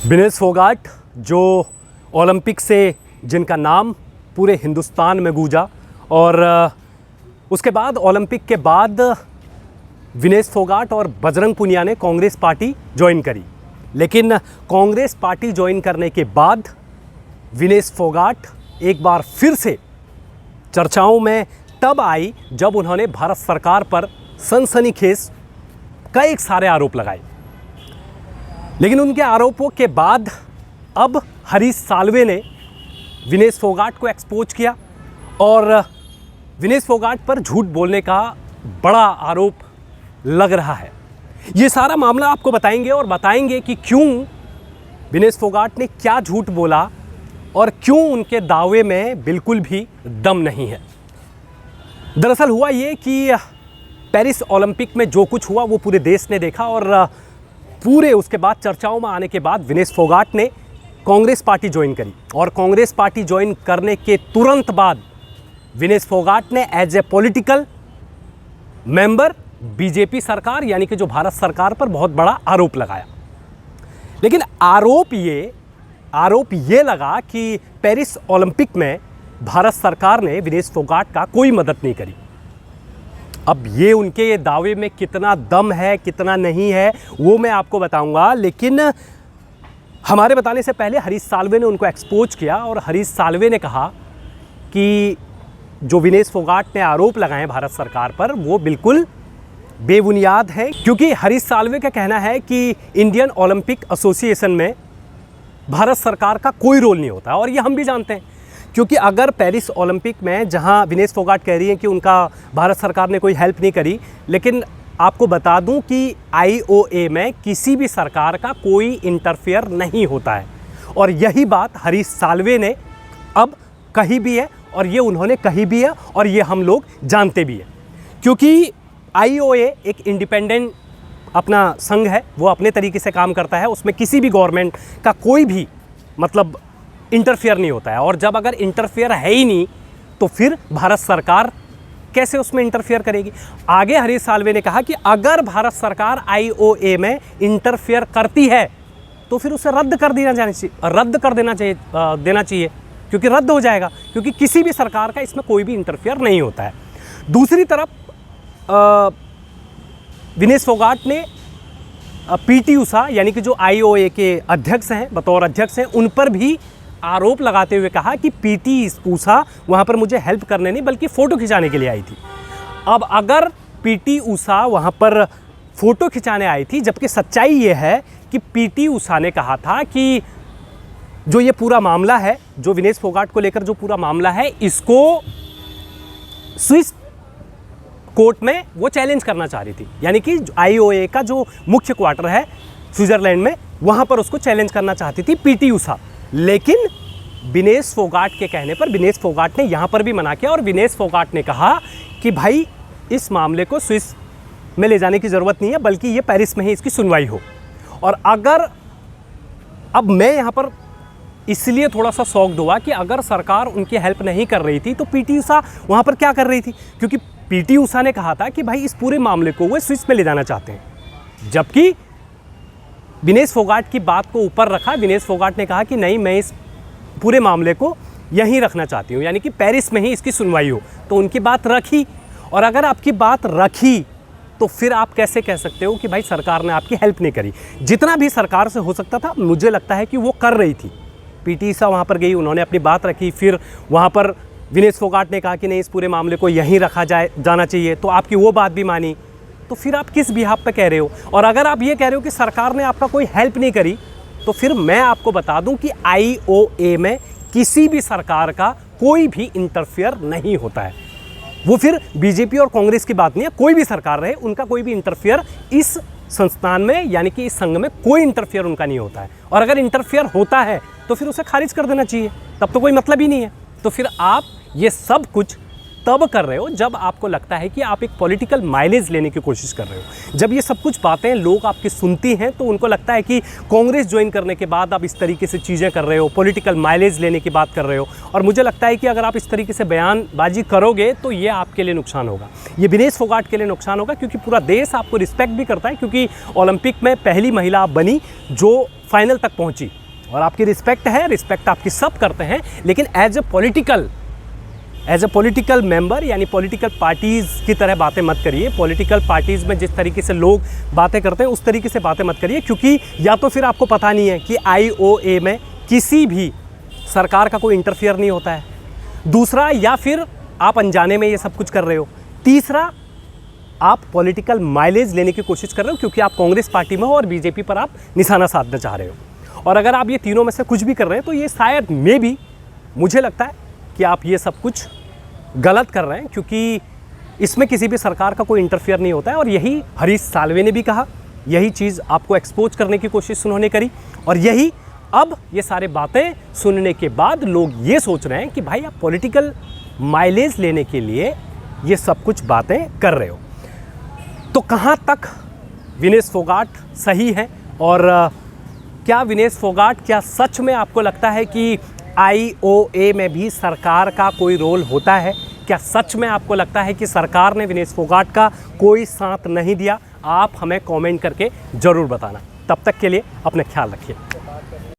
विनेश फोगाट जो ओलंपिक से जिनका नाम पूरे हिंदुस्तान में गूंजा और उसके बाद ओलंपिक के बाद विनेश फोगाट और बजरंग पुनिया ने कांग्रेस पार्टी ज्वाइन करी। लेकिन कांग्रेस पार्टी ज्वाइन करने के बाद विनेश फोगाट एक बार फिर से चर्चाओं में तब आई जब उन्होंने भारत सरकार पर सनसनीखेज कई सारे आरोप लगाए। लेकिन उनके आरोपों के बाद अब हरीश साल्वे ने विनेश फोगाट को एक्सपोज किया और विनेश फोगाट पर झूठ बोलने का बड़ा आरोप लग रहा है। ये सारा मामला आपको बताएंगे और बताएंगे कि क्यों विनेश फोगाट ने क्या झूठ बोला और क्यों उनके दावे में बिल्कुल भी दम नहीं है। दरअसल हुआ ये कि पेरिस ओलंपिक में जो कुछ हुआ वो पूरे देश ने देखा और पूरे उसके बाद चर्चाओं में आने के बाद विनेश फोगाट ने कांग्रेस पार्टी ज्वाइन करी और कांग्रेस पार्टी ज्वाइन करने के तुरंत बाद विनेश फोगाट ने as a political member BJP सरकार यानी कि जो भारत सरकार पर बहुत बड़ा आरोप लगाया। लेकिन आरोप ये लगा कि पेरिस ओलंपिक में भारत सरकार ने विनेश फोगाट का कोई मदद नहीं करी। अब ये उनके दावे में कितना दम है कितना नहीं है वो मैं आपको बताऊंगा, लेकिन हमारे बताने से पहले हरीश साल्वे ने उनको एक्सपोज किया और हरीश साल्वे ने कहा कि जो विनेश फोगाट ने आरोप लगाए भारत सरकार पर वो बिल्कुल बेबुनियाद है, क्योंकि हरीश साल्वे का कहना है कि इंडियन ओलंपिक एसोसिएशन में भारत सरकार का कोई रोल नहीं होता और ये हम भी जानते हैं, क्योंकि अगर पेरिस ओलंपिक में जहां विनेश फोगाट कह रही हैं कि उनका भारत सरकार ने कोई हेल्प नहीं करी, लेकिन आपको बता दूं कि IOA में किसी भी सरकार का कोई इंटरफेयर नहीं होता है और यही बात हरीश साल्वे ने अब कही भी है और ये उन्होंने कही भी है और ये हम लोग जानते भी हैं, क्योंकि IOA एक इंडिपेंडेंट अपना संघ है, वो अपने तरीके से काम करता है, उसमें किसी भी गवर्नमेंट का कोई भी मतलब इंटरफेयर नहीं होता है और जब अगर इंटरफेयर है ही नहीं तो फिर भारत सरकार कैसे उसमें इंटरफेयर करेगी। आगे हरीश साल्वे ने कहा कि अगर भारत सरकार IOA में इंटरफेयर करती है तो फिर उसे रद्द कर देना चाहिए क्योंकि रद्द हो जाएगा, क्योंकि किसी भी सरकार का इसमें कोई भी इंटरफेयर नहीं होता है। दूसरी तरफ विनेश फोगाट ने PT उषा यानी कि जो IOA के अध्यक्ष हैं, बतौर अध्यक्ष हैं, उन पर भी आरोप लगाते हुए कहा कि PT उषा वहाँ पर मुझे हेल्प करने नहीं बल्कि फ़ोटो खिंचाने के लिए आई थी। अब अगर PT उषा वहाँ पर फ़ोटो खिंचाने आई थी, जबकि सच्चाई ये है कि PT उषा ने कहा था कि जो ये पूरा मामला है, जो विनेश फोगाट को लेकर जो पूरा मामला है, इसको स्विस कोर्ट में वो चैलेंज करना चाह रही थी, यानी कि IOA का जो मुख्य क्वार्टर है स्विट्ज़रलैंड में, वहाँ पर उसको चैलेंज करना चाहती थी PT उषा। लेकिन विनेश फोगाट के कहने पर विनेश फोगाट ने यहाँ पर भी मना किया और विनेश फोगाट ने कहा कि भाई इस मामले को स्विस में ले जाने की ज़रूरत नहीं है, बल्कि ये पेरिस में ही इसकी सुनवाई हो। और अगर अब मैं यहाँ पर इसलिए थोड़ा सा शॉक्ड हुआ कि अगर सरकार उनकी हेल्प नहीं कर रही थी तो PT उषा वहाँ पर क्या कर रही थी, क्योंकि PT उषा ने कहा था कि भाई इस पूरे मामले को वो स्विस में ले जाना चाहते हैं, जबकि विनेश फोगाट की बात को ऊपर रखा। विनेश फोगाट ने कहा कि नहीं, मैं इस पूरे मामले को यहीं रखना चाहती हूँ, यानी कि पेरिस में ही इसकी सुनवाई हो। तो उनकी बात रखी, और अगर आपकी बात रखी तो फिर आप कैसे कह सकते हो कि भाई सरकार ने आपकी हेल्प नहीं करी। जितना भी सरकार से हो सकता था मुझे लगता है कि वो कर रही थी। PT उषा वहाँ पर गई, उन्होंने अपनी बात रखी, फिर वहाँ पर विनेश फोगाट ने कहा कि नहीं, इस पूरे मामले को यहीं रखा जाना चाहिए, तो आपकी वो बात भी मानी। तो फिर आप किस बिहाफ पे कह रहे हो? और अगर आप ये कह रहे हो कि सरकार ने आपका कोई हेल्प नहीं करी, तो फिर मैं आपको बता दूं कि IOA में किसी भी सरकार का कोई भी इंटरफेयर नहीं होता है। वो फिर बीजेपी और कांग्रेस की बात नहीं है, कोई भी सरकार रहे, उनका कोई भी इंटरफेयर इस संस्थान में यानी कि इस संघ में कोई इंटरफेयर उनका नहीं होता है। और अगर इंटरफेयर होता है तो फिर उसे खारिज कर देना चाहिए, तब तो कोई मतलब ही नहीं है। तो फिर आप ये सब कुछ तब कर रहे हो जब आपको लगता है कि आप एक पॉलिटिकल माइलेज लेने की कोशिश कर रहे हो। जब ये सब कुछ बातें लोग आपकी सुनती हैं तो उनको लगता है कि कांग्रेस ज्वाइन करने के बाद आप इस तरीके से चीज़ें कर रहे हो, पॉलिटिकल माइलेज लेने की बात कर रहे हो। और मुझे लगता है कि अगर आप इस तरीके से बयानबाजी करोगे तो ये आपके लिए नुकसान होगा, ये विनेश फोगाट के लिए नुकसान होगा, क्योंकि पूरा देश आपको रिस्पेक्ट भी करता है, क्योंकि ओलंपिक में पहली महिला आप बनी जो फाइनल तक पहुंची और आपकी रिस्पेक्ट है, रिस्पेक्ट आपकी सब करते हैं, लेकिन एज ए पॉलिटिकल मेंबर यानी पॉलिटिकल पार्टीज़ की तरह बातें मत करिए। पॉलिटिकल पार्टीज़ में जिस तरीके से लोग बातें करते हैं उस तरीके से बातें मत करिए, क्योंकि या तो फिर आपको पता नहीं है कि IOA में किसी भी सरकार का कोई इंटरफियर नहीं होता है, दूसरा या फिर आप अनजाने में ये सब कुछ कर रहे हो, तीसरा आप पॉलिटिकल माइलेज लेने की कोशिश कर रहे हो क्योंकि आप कांग्रेस पार्टी में हो और बीजेपी पर आप निशाना साधना चाह रहे हो। और अगर आप ये तीनों में से कुछ भी कर रहे हैं तो ये शायद मुझे लगता है कि आप ये सब कुछ गलत कर रहे हैं, क्योंकि इसमें किसी भी सरकार का कोई इंटरफियर नहीं होता है। और यही हरीश साल्वे ने भी कहा, यही चीज़ आपको एक्सपोज करने की कोशिश उन्होंने करी, और यही अब ये सारे बातें सुनने के बाद लोग ये सोच रहे हैं कि भाई आप पॉलिटिकल माइलेज लेने के लिए ये सब कुछ बातें कर रहे हो। तो कहाँ तक विनेश फोगाट सही है, और क्या विनेश फोगाट, क्या सच में आपको लगता है कि IOA में भी सरकार का कोई रोल होता है? क्या सच में आपको लगता है कि सरकार ने विनेश फोगाट का कोई साथ नहीं दिया? आप हमें कमेंट करके ज़रूर बताना। तब तक के लिए अपना ख्याल रखिए।